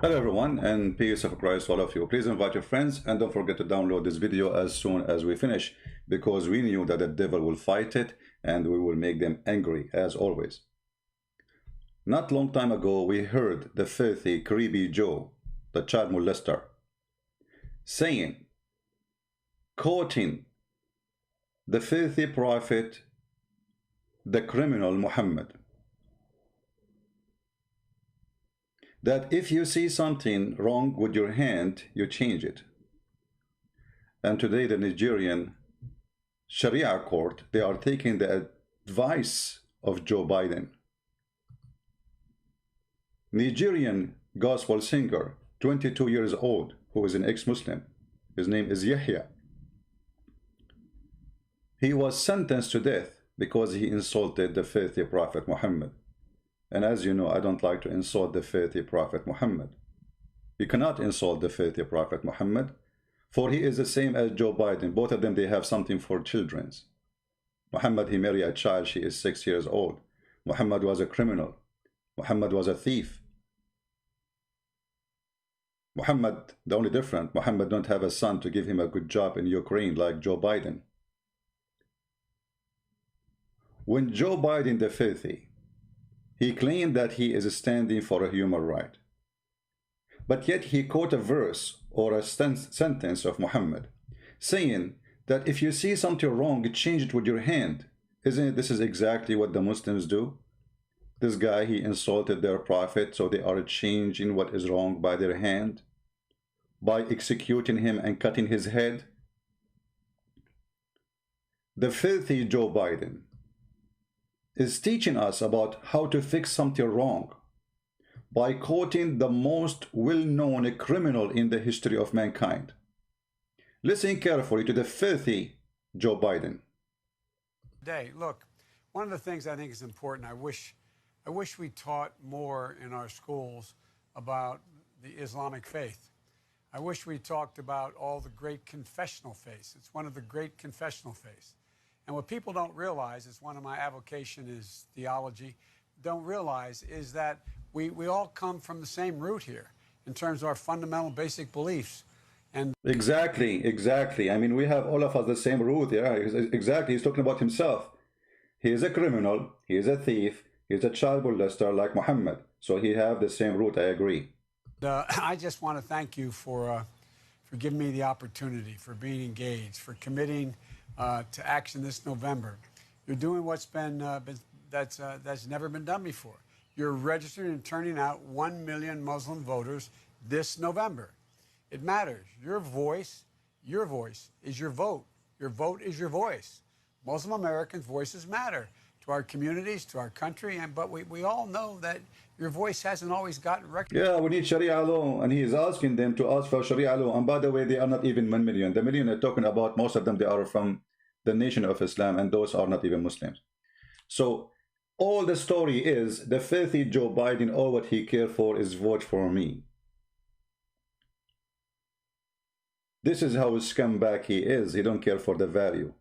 Hello everyone, and peace of Christ all of you. Please invite your friends and don't forget to download this video as soon as we finish, because we knew that the devil will fight it and we will make them angry as always. Not long time ago we heard the filthy creepy Joe, the child molester, saying, quoting the filthy prophet, the criminal Muhammad, that if you see something wrong with your hand, you change it. And today the Nigerian Sharia court, they are taking the advice of Joe Biden. Nigerian gospel singer, 22 years old, who is an ex-Muslim. His name is Yahya. He was sentenced to death because he insulted the filthy Prophet Muhammad. And as you know, I don't like to insult the filthy Prophet Muhammad. You cannot insult the filthy Prophet Muhammad, for he is the same as Joe Biden. Both of them, they have something for children. Muhammad, he married a child, she is 6 years old. Muhammad was a criminal. Muhammad was a thief. Muhammad, the only difference, Muhammad don't have a son to give him a good job in Ukraine like Joe Biden. When Joe Biden, the filthy, he claimed that he is standing for a human right. But yet he quote a verse or a sentence of Muhammad saying that if you see something wrong, change it with your hand. Isn't it? This is exactly what the Muslims do. This guy, he insulted their prophet, so they are changing what is wrong by their hand, by executing him and cutting his head. The filthy Joe Biden is teaching us about how to fix something wrong by quoting the most well-known criminal in the history of mankind. Listen carefully to the filthy Joe Biden. Look, one of the things I think is important, I wish we taught more in our schools about the Islamic faith. I wish we talked about all the great confessional faiths. It's one of the great confessional faiths. And what people don't realize, is one of my avocation is theology, don't realize is that we all come from the same root here in terms of our fundamental basic beliefs. And Exactly. I mean, we have all of us the same root. Yeah, exactly. He's talking about himself. He is a criminal. He is a thief. He's a child molester like Muhammad. So he have the same root. I agree. I just want to thank you for giving me the opportunity, for being engaged, for committing to action this November. You're doing what's that's never been done before. You're registering and turning out 1 million Muslim voters this November. It matters. Your voice is your vote. Your vote is your voice. Muslim Americans' voices matter to our communities, to our country, but we all know that your voice hasn't always gotten recognized. Yeah, we need Sharia law, and he is asking them to ask for Sharia law. And by the way, they are not even 1 million. The million they're talking about, most of them, they are from the nation of Islam, and those are not even Muslims. So all the story is the filthy Joe Biden, all what he cares for is vote for me. This is how scumbag he is. He don't care for the value.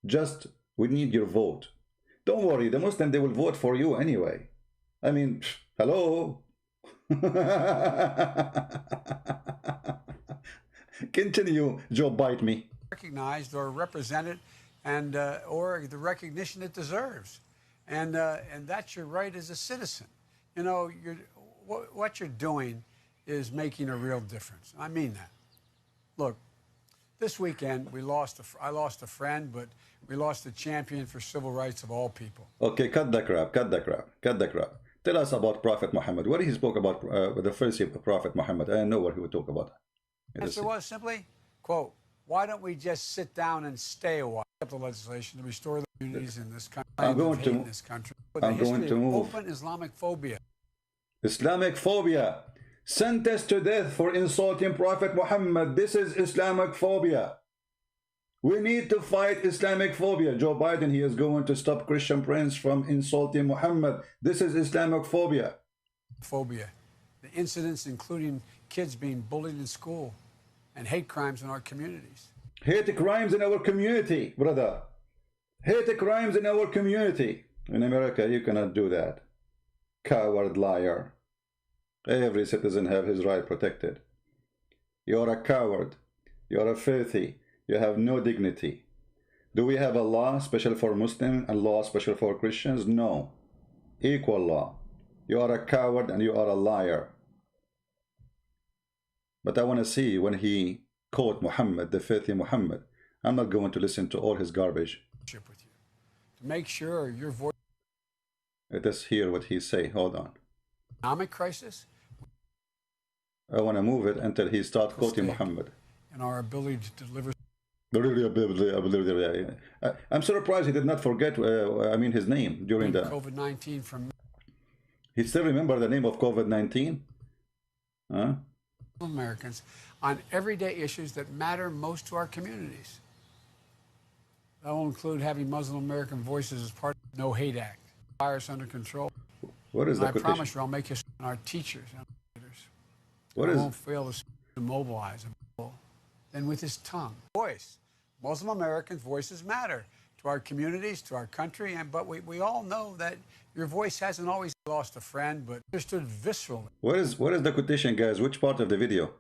Just, we need your vote. Don't worry, the Muslim, they will vote for you anyway. I mean, hello. Continue, Joe Bite me. Recognized or represented, and or the recognition it deserves, and that's your right as a citizen. You know, what you're doing is making a real difference. I mean that. Look, this weekend I lost a friend, but we lost a champion for civil rights of all people. Okay, cut the crap. Tell us about Prophet Muhammad. What he spoke about the first Prophet Muhammad. I know what he would talk about. The answer was simply, quote, why don't we just sit down and stay a while? The legislation to restore the communities in this country. I'm going to move. Open Islamic phobia. Islamic phobia. Sentenced to death for insulting Prophet Muhammad. This is Islamic phobia. We need to fight Islamic phobia. Joe Biden, he is going to stop Christian Prince from insulting Muhammad. This is Islamic phobia. The incidents including kids being bullied in school and hate crimes in our communities. Hate crimes in our community, brother. Hate crimes in our community. In America, you cannot do that. Coward liar. Every citizen have his right protected. You are a coward. You are a filthy. You have no dignity. Do we have a law special for Muslims and law special for Christians? No. Equal law. You are a coward and you are a liar. But I want to see when he quote Muhammad, the filthy Muhammad. I'm not going to listen to all his garbage. With you, to make sure your voice. Let us hear what he say. Hold on. Economic crisis. I want to move it until he start quoting Muhammad. And our ability to deliver. I'm surprised he did not forget, his name during the COVID-19 from. He still remember the name of COVID-19? Huh? Americans on everyday issues that matter most to our communities. That will include having Muslim American voices as part of the No Hate Act, virus under control. What is that? I promise you, I'll make you our teachers and leaders. What is? Won't fail to mobilize them. Then with his tongue, voice. Muslim Americans' voices matter to our communities, to our country, but we all know that your voice hasn't always lost a friend, but understood viscerally. What is the quotation, guys? Which part of the video?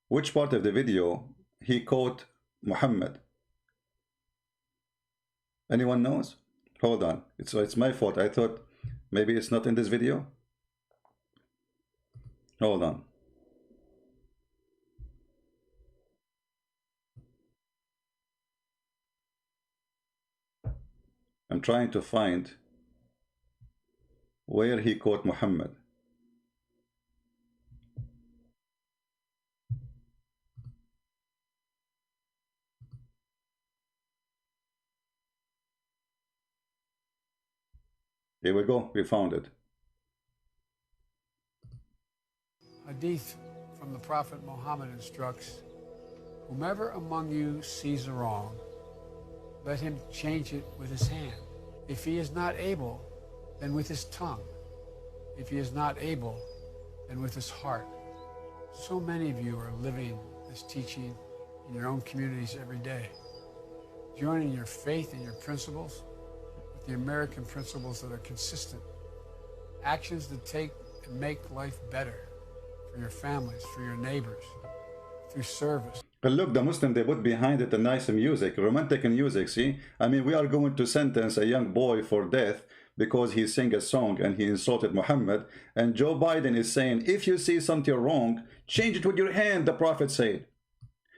Which part of the video he quote Muhammad? Anyone knows? Hold on. It's my fault. I thought maybe it's not in this video. Hold on. I'm trying to find where he quote Muhammad. Here we go, we found it. Hadith from the Prophet Muhammad instructs, whomever among you sees a wrong, let him change it with his hand. If he is not able, then with his tongue. If he is not able, then with his heart. So many of you are living this teaching in your own communities every day, joining your faith and your principles with the American principles that are consistent, actions that take and make life better for your families, for your neighbors, through service. But look, the Muslim, they put behind it a nice music, romantic music, see? I mean, we are going to sentence a young boy for death because he sang a song and he insulted Muhammad. And Joe Biden is saying, if you see something wrong, change it with your hand, the Prophet said.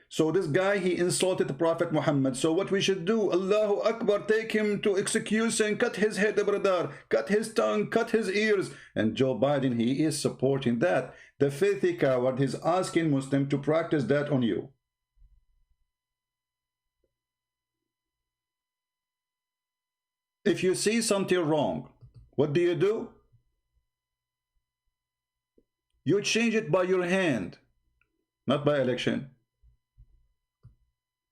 So this guy, he insulted the Prophet Muhammad. So what we should do, Allahu Akbar, take him to execution, cut his head, brother, cut his tongue, cut his ears. And Joe Biden, he is supporting that. The filthy coward is asking Muslim to practice that on you. If you see something wrong, what do? You change it by your hand, not by election,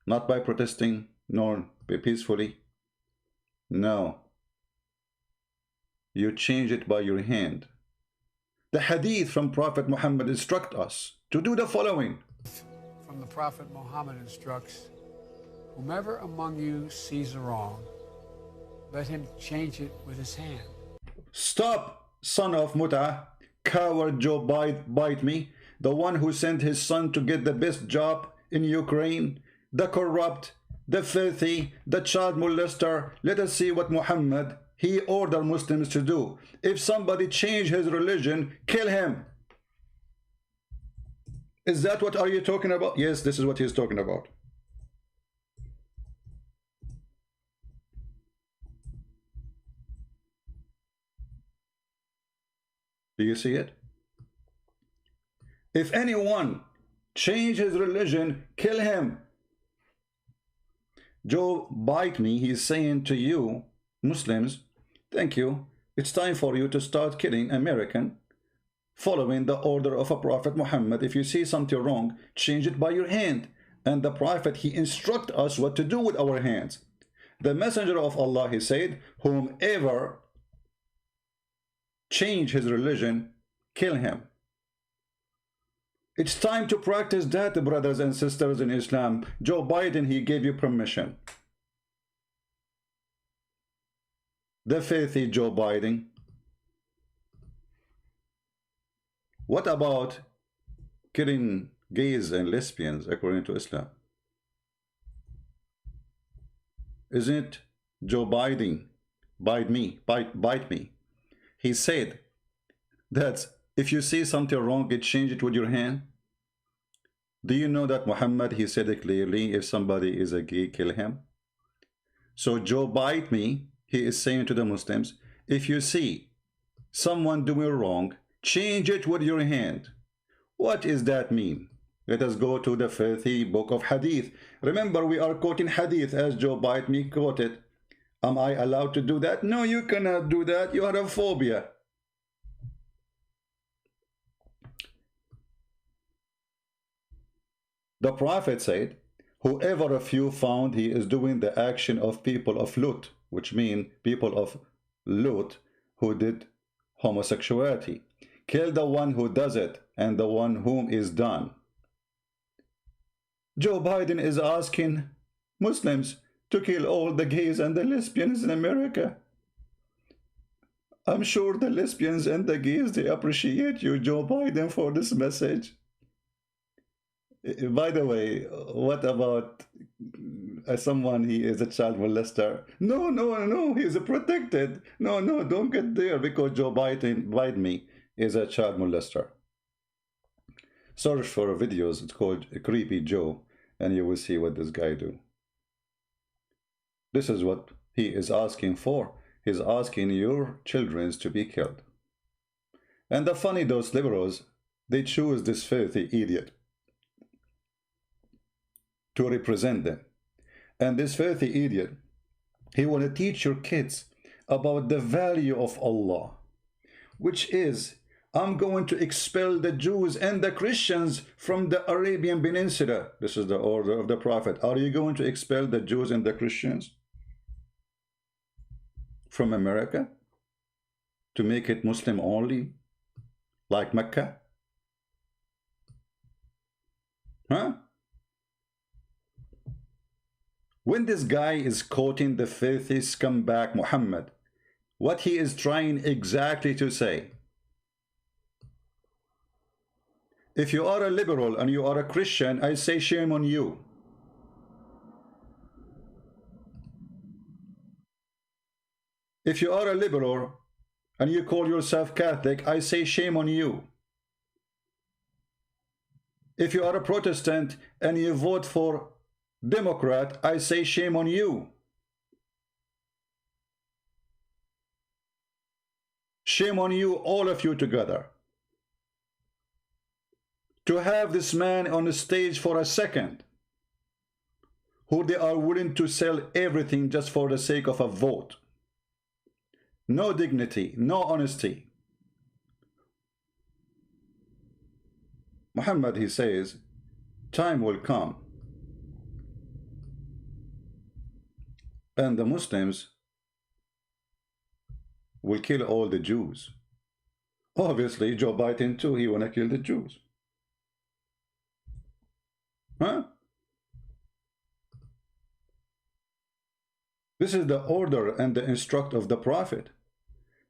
not by protesting, nor by peacefully. No. You change it by your hand. The hadith from Prophet Muhammad instruct us to do the following. From the Prophet Muhammad instructs, whomever among you sees a wrong, let him change it with his hand. Stop, son of Mut'ah, coward Joe bite me, the one who sent his son to get the best job in Ukraine, the corrupt, the filthy, the child molester. Let us see what Muhammad, he ordered Muslims to do. If somebody change his religion, kill him. Is that what are you talking about? Yes, this is what he's talking about. Do you see it? If anyone change his religion, kill him. Joe bite me, he's saying to you, Muslims, thank you. It's time for you to start killing American, following the order of a Prophet Muhammad. If you see something wrong, change it by your hand. And the Prophet, he instruct us what to do with our hands. The Messenger of Allah, he said, whomever change his religion, kill him. It's time to practice that, brothers and sisters in Islam. Joe Biden, he gave you permission. The filthy Joe Biden. What about killing gays and lesbians according to Islam? Isn't it Joe Biden, bite me? He said that if you see something wrong, you change it with your hand. Do you know that Muhammad, he said it clearly, if somebody is a gay, kill him? So Joe bite me, he is saying to the Muslims, if you see someone doing wrong, change it with your hand. What does that mean? Let us go to the filthy book of Hadith. Remember, we are quoting Hadith as Joe bite me quoted. Am I allowed to do that? No, you cannot do that. You are a phobia. The Prophet said, whoever of you found he is doing the action of people of Lut, which mean people of Lut who did homosexuality, kill the one who does it and the one whom is done. Joe Biden is asking Muslims to kill all the gays and the lesbians in America. I'm sure the lesbians and the gays, they appreciate you, Joe Biden, for this message. By the way, what about someone, he is a child molester? No, he is protected. No, don't get there because Joe Biden is a child molester. Search for videos, it's called Creepy Joe, and you will see what this guy do. This is what he is asking for. He's asking your children to be killed. And the funny, those liberals, they choose this filthy idiot to represent them. And this filthy idiot, he want to teach your kids about the value of Allah, which is, I'm going to expel the Jews and the Christians from the Arabian Peninsula. This is the order of the Prophet. Are you going to expel the Jews and the Christians from America to make it Muslim only, like Mecca? Huh? When this guy is quoting the filthy scumbag Muhammad, what he is trying exactly to say, if you are a liberal and you are a Christian, I say shame on you. If you are a liberal and you call yourself Catholic, I say shame on you. If you are a Protestant and you vote for Democrat, I say shame on you. Shame on you, all of you together. To have this man on the stage for a second, who they are willing to sell everything just for the sake of a vote. No dignity, no honesty. Muhammad, he says, time will come and the Muslims will kill all the Jews. Obviously, Joe Biden too, he wanna kill the Jews. Huh? This is the order and the instruct of the Prophet.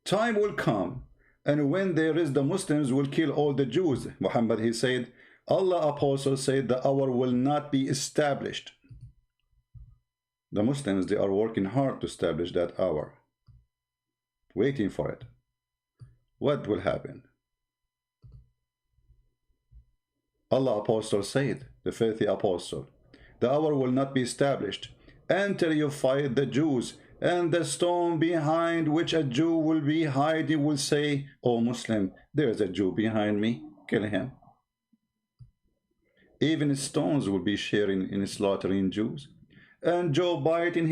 Time will come, and when there is, the Muslims will kill all the Jews. Muhammad, he said, Allah apostle said the hour will not be established. The Muslims, they are working hard to establish that hour, waiting for it. What will happen? Allah apostle said, the filthy apostle, the hour will not be established until you fight the Jews, and the stone behind which a Jew will be hiding will say, "O Muslim, there is a Jew behind me, kill him." Even stones will be sharing in slaughtering Jews. And Joe Biden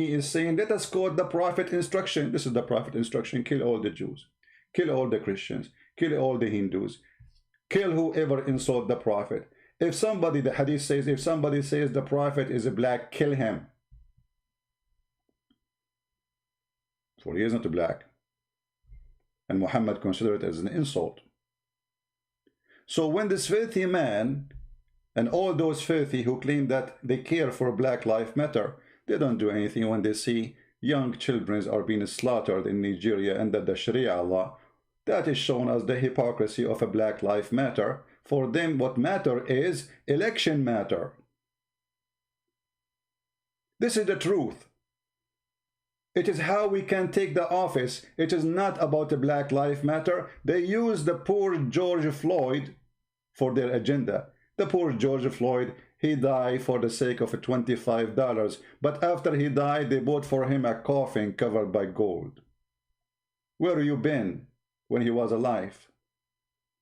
is saying, let us quote the Prophet instruction. This is the Prophet instruction: kill all the Jews, kill all the Christians, kill all the Hindus, kill whoever insult the Prophet. If somebody, the hadith says, if somebody says the Prophet is a black, kill him. For he is not black. And Muhammad considered it as an insult. So when this filthy man and all those filthy who claim that they care for Black Lives Matter, they don't do anything when they see young children are being slaughtered in Nigeria under the Sharia Law, That is shown as the hypocrisy of a Black Lives Matter. For them, what matter is election matter. This is the truth. It is how we can take the office. It is not about the Black Lives Matter. They use the poor George Floyd for their agenda. The poor George Floyd, he died for the sake of $25. But after he died, they bought for him a coffin covered by gold. Where have you been when he was alive?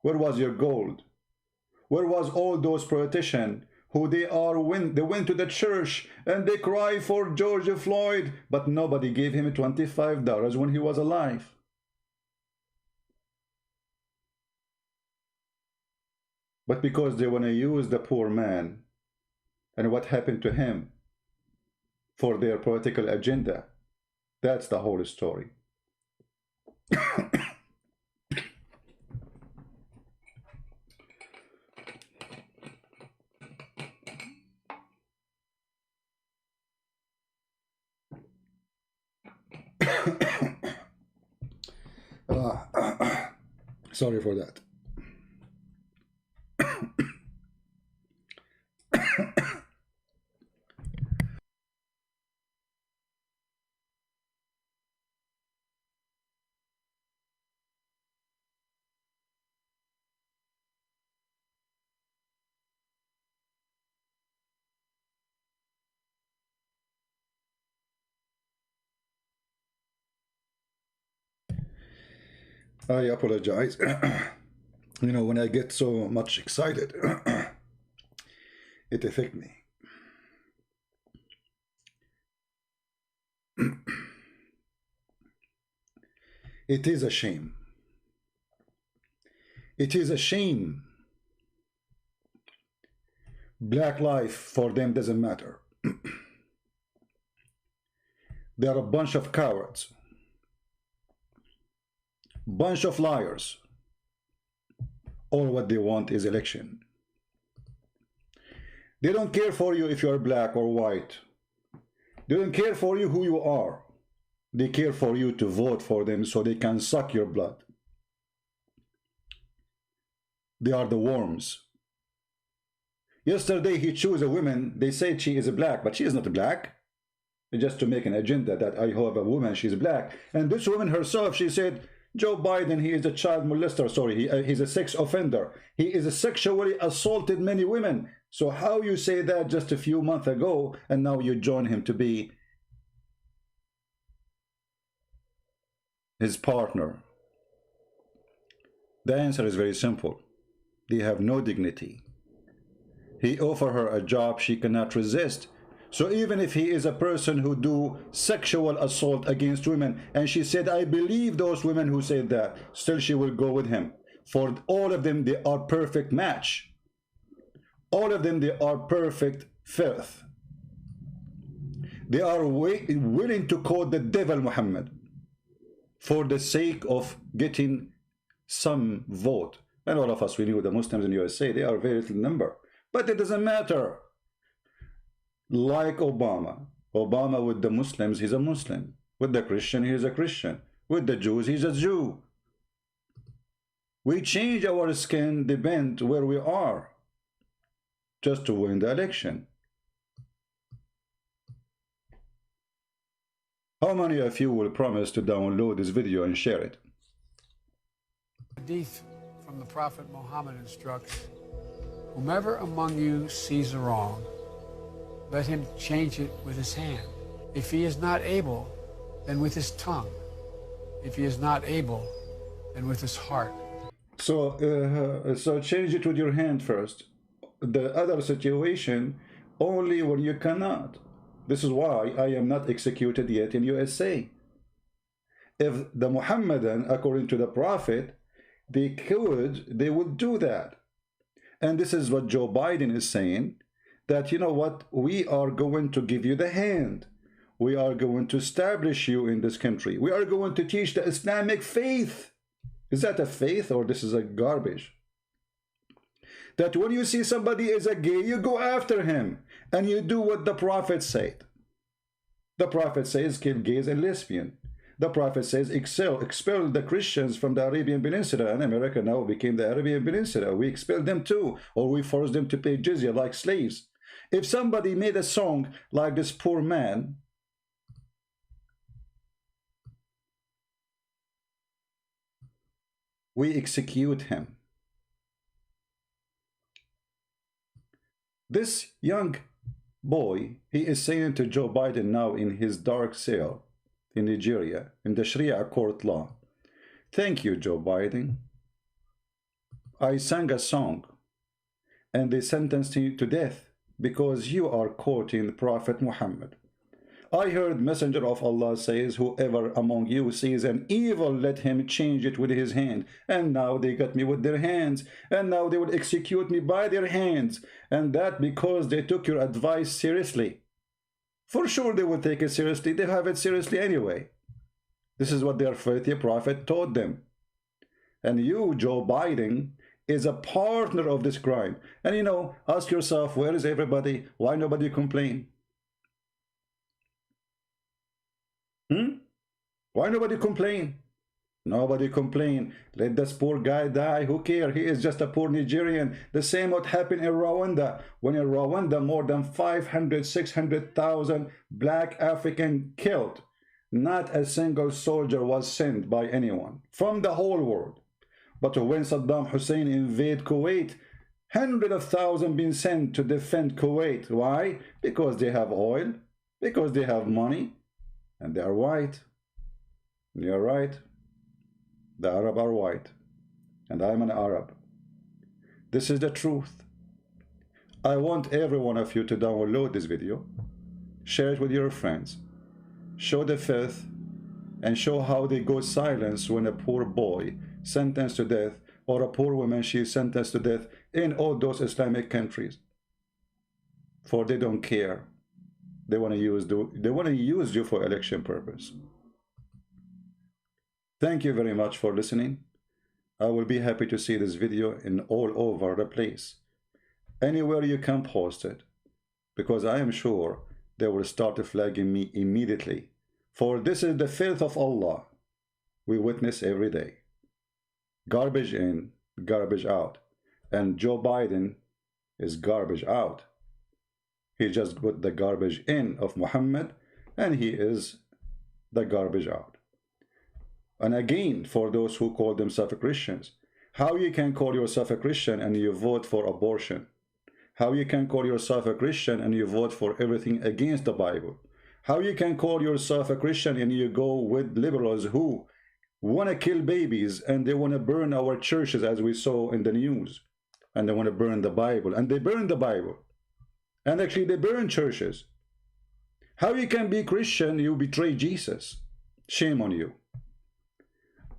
Where was your gold? Where was all those politicians who they went to the church and they cry for George Floyd, but nobody gave him $25 when he was alive? But because they want to use the poor man and what happened to him for their political agenda. That's the whole story. Sorry for that. I apologize. You know, when I get so much excited, it affects me. It is a shame. It is a shame. Black life for them doesn't matter. They are a bunch of cowards. Bunch of liars. All what they want is election. They don't care for you if you are black or white. They don't care for you who you are. They care for you to vote for them so they can suck your blood. They are the worms. Yesterday he chose a woman. They said she is a black, but she is not a black. Just to make an agenda that I have a woman, she's black. And this woman herself, she said, Joe Biden, he is a child molester. Sorry, he's a sex offender. He is a sexually assaulted many women. So how you say that just a few months ago, and now you join him to be his partner? The answer is very simple. They have no dignity. He offered her a job she cannot resist. So even if he is a person who do sexual assault against women, and she said, I believe those women who said that, still she will go with him. For all of them, they are perfect match. All of them, they are perfect filth. They are willing to call the devil Muhammad for the sake of getting some vote. And all of us, we knew the Muslims in the USA, they are very little number. But it doesn't matter. Like Obama. Obama with the Muslims, he's a Muslim. With the Christian, he's a Christian. With the Jews, he's a Jew. We change our skin depend where we are just to win the election. How many of you will promise to download this video and share it? Hadith from the Prophet Muhammad instructs, whomever among you sees a wrong, let him change it with his hand. If he is not able, then with his tongue. If he is not able, then with his heart. So change it with your hand first. The other situation, only when you cannot. This is why I am not executed yet in USA. If the Muhammadan, according to the Prophet, they could, they would do that. And this is what Joe Biden is saying, that, you know what, we are going to give you the hand. We are going to establish you in this country. We are going to teach the Islamic faith. Is that a faith or this is a garbage? That when you see somebody is a gay, you go after him and you do what the Prophet said. The Prophet says kill gays and lesbians. The Prophet says, expel the Christians from the Arabian Peninsula, and America now became the Arabian Peninsula. We expelled them too, or we forced them to pay jizya like slaves. If somebody made a song like this poor man, we execute him. This young boy, he is saying to Joe Biden now in his dark cell in Nigeria, in the Sharia court law, thank you, Joe Biden. I sang a song, and they sentenced you to death because you are quoting Prophet Muhammad. I heard Messenger of Allah says, whoever among you sees an evil, let him change it with his hand. And now they got me with their hands, and now they will execute me by their hands. And that because they took your advice seriously. For sure they will take it seriously. They have it seriously anyway. This is what their faithful prophet taught them. And you, Joe Biden, is a partner of this crime. And you know, ask yourself, where is everybody? Why nobody complain? Why nobody complain? Nobody complain. Let this poor guy die. Who cares? He is just a poor Nigerian. The same what happened in Rwanda. When in Rwanda, more than 500, 600,000 black African killed. Not a single soldier was sent by anyone from the whole world. But when Saddam Hussein invaded Kuwait, hundreds of thousands been sent to defend Kuwait. Why? Because they have oil, because they have money, and they are white. You're right. The Arab are white, and I'm an Arab. This is the truth. I want every one of you to download this video, share it with your friends, show the faith, and show how they go silent when a poor boy sentenced to death, or a poor woman, she is sentenced to death in all those Islamic countries. For they don't care. They want to use you for election purpose. Thank you very much for listening. I will be happy to see this video in all over the place. Anywhere you can post it, because I am sure they will start flagging me immediately. For this is the filth of Allah we witness every day. Garbage in, garbage out. And Joe Biden is garbage out. He just put the garbage in of Muhammad, and he is the garbage out. And again, for those who call themselves Christians, how you can call yourself a Christian and you vote for abortion? How you can call yourself a Christian and you vote for everything against the Bible? How you can call yourself a Christian and you go with liberals who want to kill babies and they want to burn our churches, as we saw in the news, and they want to burn the Bible, and they burn the Bible, and actually they burn churches. How you can be Christian, you betray Jesus? Shame on you.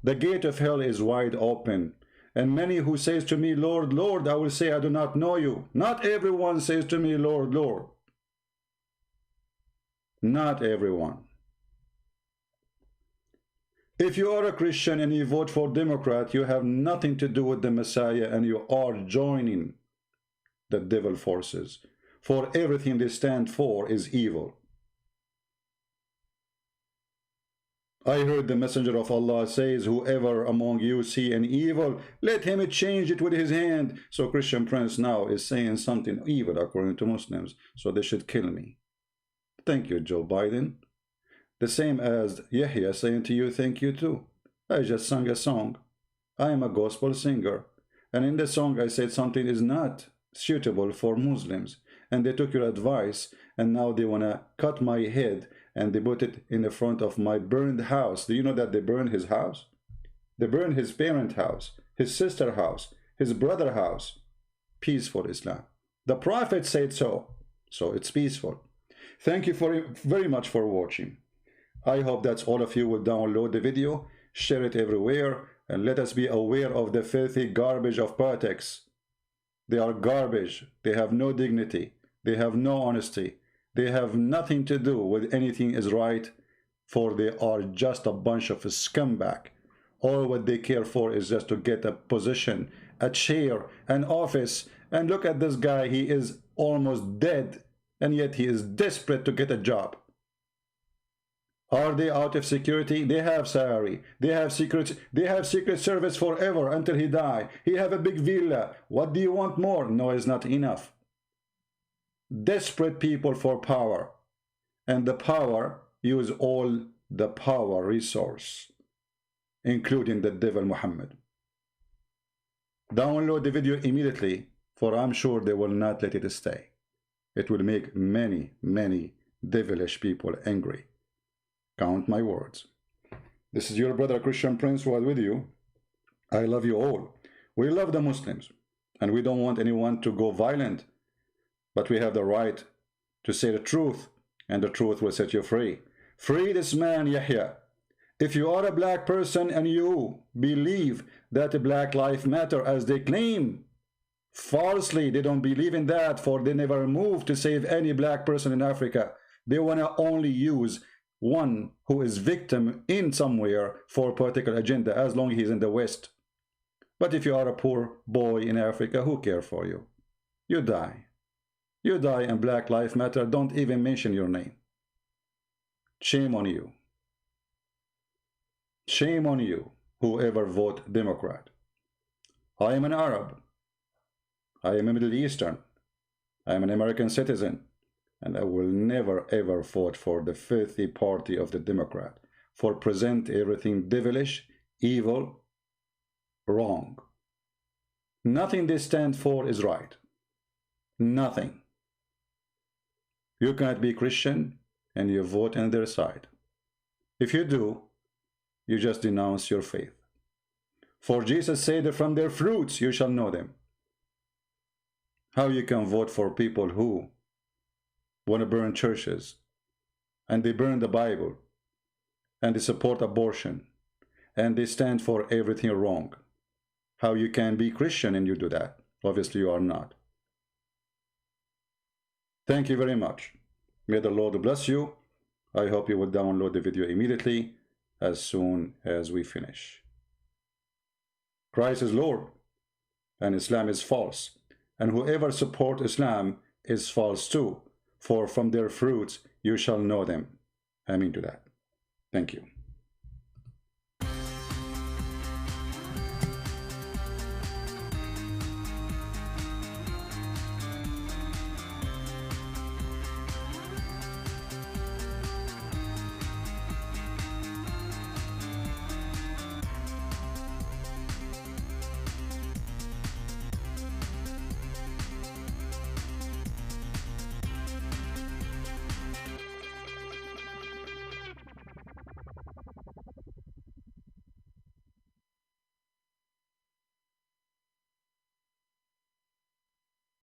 The gate of hell is wide open, and many who says to me, Lord, Lord, I will say, I do not know you. Not everyone says to me, Lord, Lord. Not everyone. If you are a Christian and you vote for Democrat, you have nothing to do with the Messiah, and you are joining the devil forces. For everything they stand for is evil. I heard the Messenger of Allah says, whoever among you see an evil, let him change it with his hand. So Christian Prince now is saying something evil according to Muslims, so they should kill me. Thank you, Joe Biden. The same as Yahya saying to you, thank you too. I just sang a song. I am a gospel singer. And in the song I said something is not suitable for Muslims. And they took your advice, and now they want to cut my head, and they put it in the front of my burned house. Do you know that they burned his house? They burned his parent house, his sister house, his brother house. Peaceful Islam. The Prophet said so. So it's peaceful. Thank you very much for watching. I hope that all of you will download the video, share it everywhere, and let us be aware of the filthy garbage of politics. They are garbage. They have no dignity. They have no honesty. They have nothing to do with anything is right, for they are just a bunch of scumbag. All what they care for is just to get a position, a chair, an office. And look at this guy. He is almost dead, and yet he is desperate to get a job. Are they out of security? They have salary. They have secret service forever until he die. He have a big villa. What do you want more? No, it's not enough. Desperate people for power. And the power use all the power resource, including the devil Muhammad. Download the video immediately, for I'm sure they will not let it stay. It will make many, many devilish people angry. Count my words. This is your brother Christian Prince who is with you. I love you all. We love the Muslims, and we don't want anyone to go violent, but we have the right to say the truth, and the truth will set you free. Free this man Yahya. If you are a black person and you believe that black life matter as they claim, falsely, they don't believe in that, for they never moved to save any black person in Africa. They want to only use one who is victim in somewhere for a particular agenda, as long as he's in the West. But if you are a poor boy in Africa, who cares for you? You die. You die, and Black Lives Matter don't even mention your name. Shame on you. Shame on you, whoever vote Democrat. I am an Arab. I am a Middle Eastern. I am an American citizen. And I will never ever vote for the filthy party of the Democrat, for present everything devilish, evil, wrong. Nothing they stand for is right. Nothing. You cannot be Christian and you vote on their side. If you do, you just denounce your faith. For Jesus said that from their fruits you shall know them. How you can vote for people who want to burn churches, and they burn the Bible, and they support abortion, and they stand for everything wrong? How you can be Christian and you do that? Obviously you are not. Thank you very much. May the Lord bless you. I hope you will download the video immediately as soon as we finish. Christ is Lord, and Islam is false, and whoever supports Islam is false too. For from their fruits you shall know them. Amen to that. Thank you.